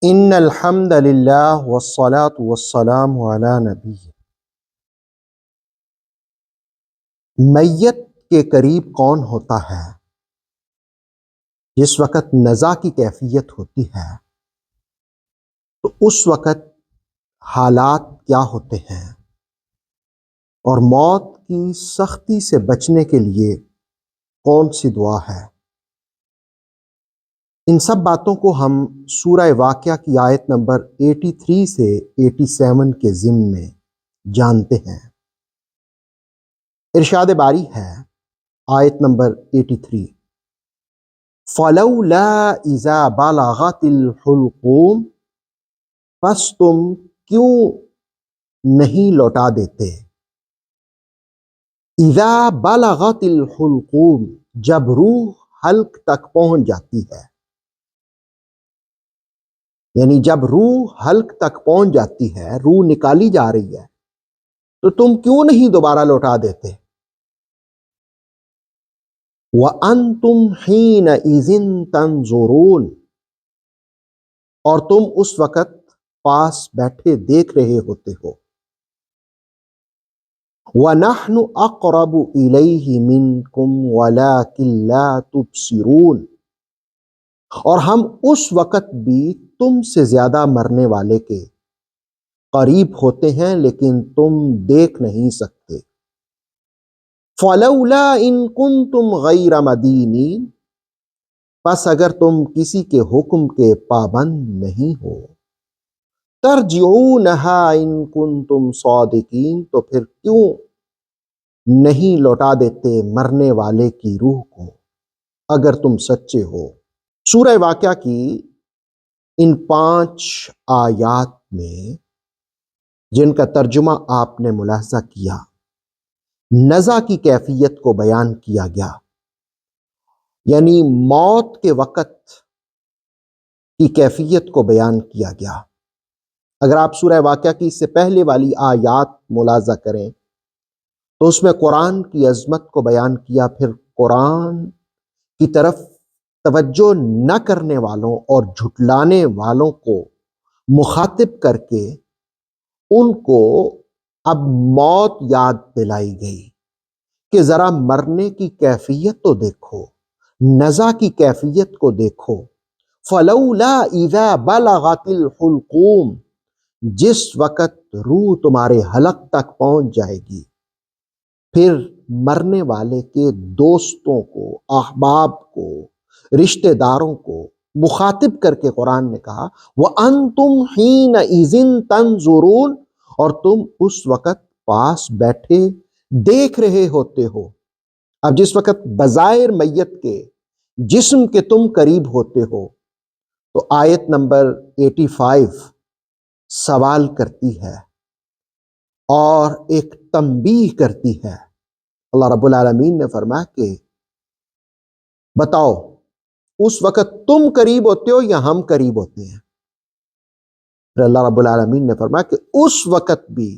ان الحمد للہ والصلاة والسلام علی نبی۔ میت کے قریب کون ہوتا ہے؟ جس وقت نزا کی کیفیت ہوتی ہے تو اس وقت حالات کیا ہوتے ہیں، اور موت کی سختی سے بچنے کے لیے کون سی دعا ہے؟ ان سب باتوں کو ہم سورہ واقعہ کی آیت نمبر 83 سے 87 کے ضمن میں جانتے ہیں۔ ارشاد باری ہے آیت نمبر 83، فَلَوْلَا إِذَا بَلَغَتِ الْحُلْقُومَ، پس تم کیوں نہیں لوٹا دیتے؟ اِذَا بَلَغَتِ الْحُلْقُومَ، جب روح حلق تک پہنچ جاتی ہے، یعنی جب روح حلق تک پہنچ جاتی ہے، روح نکالی جا رہی ہے، تو تم کیوں نہیں دوبارہ لوٹا دیتے؟ وَأَنْتُمْ حِينَئِذٍ تَنْظُرُونَ، اور تم اس وقت پاس بیٹھے دیکھ رہے ہوتے ہو۔ وَنَحْنُ أَقْرَبُ إِلَيْهِ مِنْكُمْ وَلَكِنْ لَا تُبْصِرُونَ، اور ہم اس وقت بھی تم سے زیادہ مرنے والے کے قریب ہوتے ہیں، لیکن تم دیکھ نہیں سکتے۔ فَلَوْلَا إِن كُنتُمْ غَيْرَ مَدِينِينَ، پس اگر تم کسی کے حکم کے پابند نہیں ہو، تَرْجِعُونَهَا إِن كُنتُمْ صَادِقِينَ، تو پھر کیوں نہیں لوٹا دیتے مرنے والے کی روح کو اگر تم سچے ہو؟ سورہ واقعہ کی ان 5 آیات میں جن کا ترجمہ آپ نے ملاحظہ کیا، نزا کی کیفیت کو بیان کیا گیا، یعنی موت کے وقت کی کیفیت کو بیان کیا گیا۔ اگر آپ سورہ واقعہ کی اس سے پہلے والی آیات ملاحظہ کریں تو اس میں قرآن کی عظمت کو بیان کیا، پھر قرآن کی طرف توجہ نہ کرنے والوں اور جھٹلانے والوں کو مخاطب کر کے ان کو اب موت یاد دلائی گئی کہ ذرا مرنے کی کیفیت تو دیکھو، نزا کی کیفیت کو دیکھو۔ فَلَوْلَا إِذَا بَلَغَتِ الْحُلْقُومَ، جس وقت روح تمہارے حلق تک پہنچ جائے گی، پھر مرنے والے کے دوستوں کو، احباب کو، رشتہ داروں کو مخاطب کر کے قرآن نے کہا وَأَنْتُمْ حِينَئِذٍ تَنْظُرُونَ، اور تم اس وقت پاس بیٹھے دیکھ رہے ہوتے ہو۔ اب جس وقت بظاہر میت کے جسم کے تم قریب ہوتے ہو تو آیت نمبر 85 سوال کرتی ہے اور ایک تنبیہ کرتی ہے۔ اللہ رب العالمین نے فرمایا کہ بتاؤ اس وقت تم قریب ہوتے ہو یا ہم قریب ہوتے ہیں؟ پھر اللہ رب العالمین نے فرمایا کہ اس وقت بھی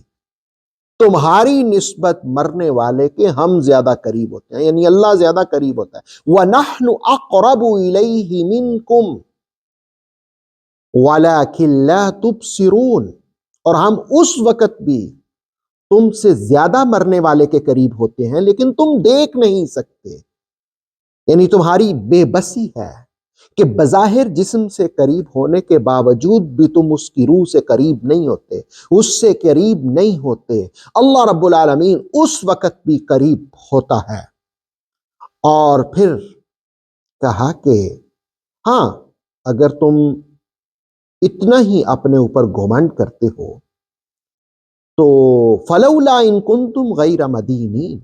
تمہاری نسبت مرنے والے کے ہم زیادہ قریب ہوتے ہیں، یعنی اللہ زیادہ قریب ہوتا ہے۔ وَنَحْنُ أَقْرَبُ إِلَيْهِ مِنْكُمْ وَلَكِنْ لَا تُبْصِرُونَ، اور ہم اس وقت بھی تم سے زیادہ مرنے والے کے قریب ہوتے ہیں لیکن تم دیکھ نہیں سکتے، یعنی تمہاری بے بسی ہے کہ بظاہر جسم سے قریب ہونے کے باوجود بھی تم اس کی روح سے قریب نہیں ہوتے، اس سے قریب نہیں ہوتے۔ اللہ رب العالمین اس وقت بھی قریب ہوتا ہے۔ اور پھر کہا کہ ہاں، اگر تم اتنا ہی اپنے اوپر گھمنڈ کرتے ہو تو فَلَوْلَا إِن كُنتُمْ غَيْرَ مَدِينِينَ،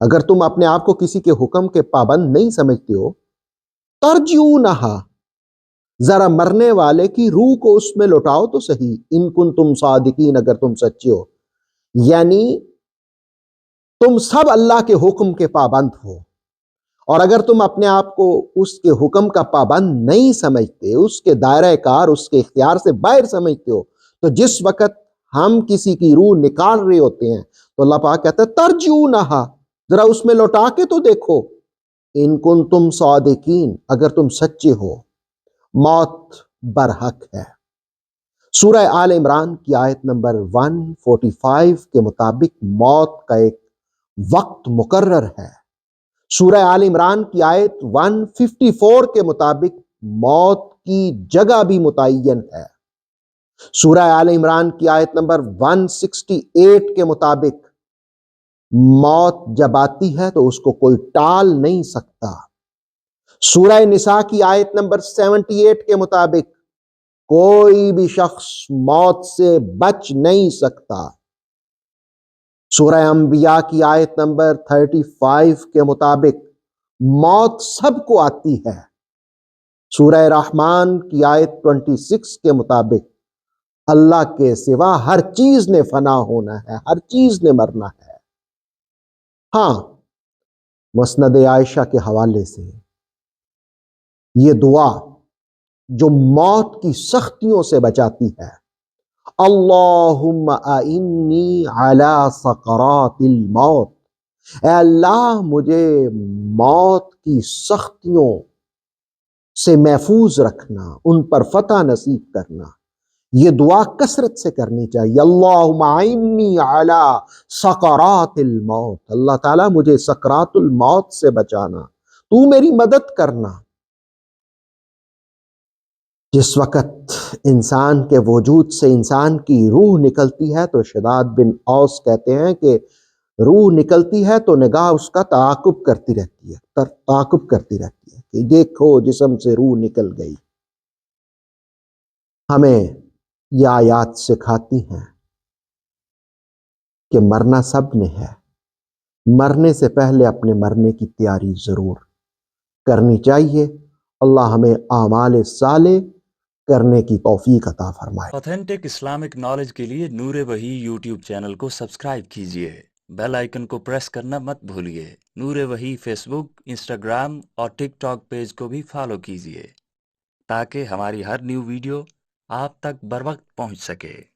اگر تم اپنے آپ کو کسی کے حکم کے پابند نہیں سمجھتے ہو، ترجعونہا، ذرا مرنے والے کی روح کو اس میں لوٹاؤ تو صحیح، ان کنتم صادقین، اگر تم سچے ہو، یعنی تم سب اللہ کے حکم کے پابند ہو، اور اگر تم اپنے آپ کو اس کے حکم کا پابند نہیں سمجھتے، اس کے دائرہ کار، اس کے اختیار سے باہر سمجھتے ہو، تو جس وقت ہم کسی کی روح نکال رہے ہوتے ہیں تو اللہ پاک کہتا ہے ترجعونہا، ذرا اس میں لوٹا کے تو دیکھو، ان کنتم صادقین، اگر تم سچے ہو۔ موت برحق ہے۔ سورہ آل عمران کی آیت نمبر 145 کے مطابق موت کا ایک وقت مقرر ہے۔ سورہ آل عمران کی آیت 154 کے مطابق موت کی جگہ بھی متعین ہے۔ سورہ آل عمران کی آیت نمبر 168 کے مطابق موت جب آتی ہے تو اس کو کوئی ٹال نہیں سکتا۔ سورہ نساء کی آیت نمبر 78 کے مطابق کوئی بھی شخص موت سے بچ نہیں سکتا۔ سورہ انبیاء کی آیت نمبر 35 کے مطابق موت سب کو آتی ہے۔ سورہ رحمان کی آیت 26 کے مطابق اللہ کے سوا ہر چیز نے فنا ہونا ہے، ہر چیز نے مرنا ہے۔ ہاں، مسند عائشہ کے حوالے سے یہ دعا جو موت کی سختیوں سے بچاتی ہے، اللہم اعنی علی سکرات الموت، اے اللہ مجھے موت کی سختیوں سے محفوظ رکھنا، ان پر فتح نصیب کرنا۔ یہ دعا کثرت سے کرنی چاہیے، اللہم اعنی علی سکرات الموت، اللہ تعالیٰ مجھے سکرات الموت سے بچانا، تو میری مدد کرنا۔ جس وقت انسان کے وجود سے انسان کی روح نکلتی ہے تو شداد بن اوس کہتے ہیں کہ روح نکلتی ہے تو نگاہ اس کا تعاقب کرتی رہتی ہے کہ دیکھو جسم سے روح نکل گئی۔ ہمیں یہ آیات سکھاتی ہیں کہ مرنا سب نے ہے، مرنے سے پہلے اپنے مرنے کی تیاری ضرور کرنی چاہیے۔ اللہ ہمیں اعمال صالح کرنے کی توفیق عطا فرمائے۔ آتھینٹک اسلامک نالج کے لیے نور وحی یوٹیوب چینل کو سبسکرائب کیجئے، بیل آئیکن کو پریس کرنا مت بھولیے۔ نور وحی فیس بک، انسٹاگرام اور ٹک ٹاک پیج کو بھی فالو کیجئے تاکہ ہماری ہر نیو ویڈیو آپ تک بروقت پہنچ سکے۔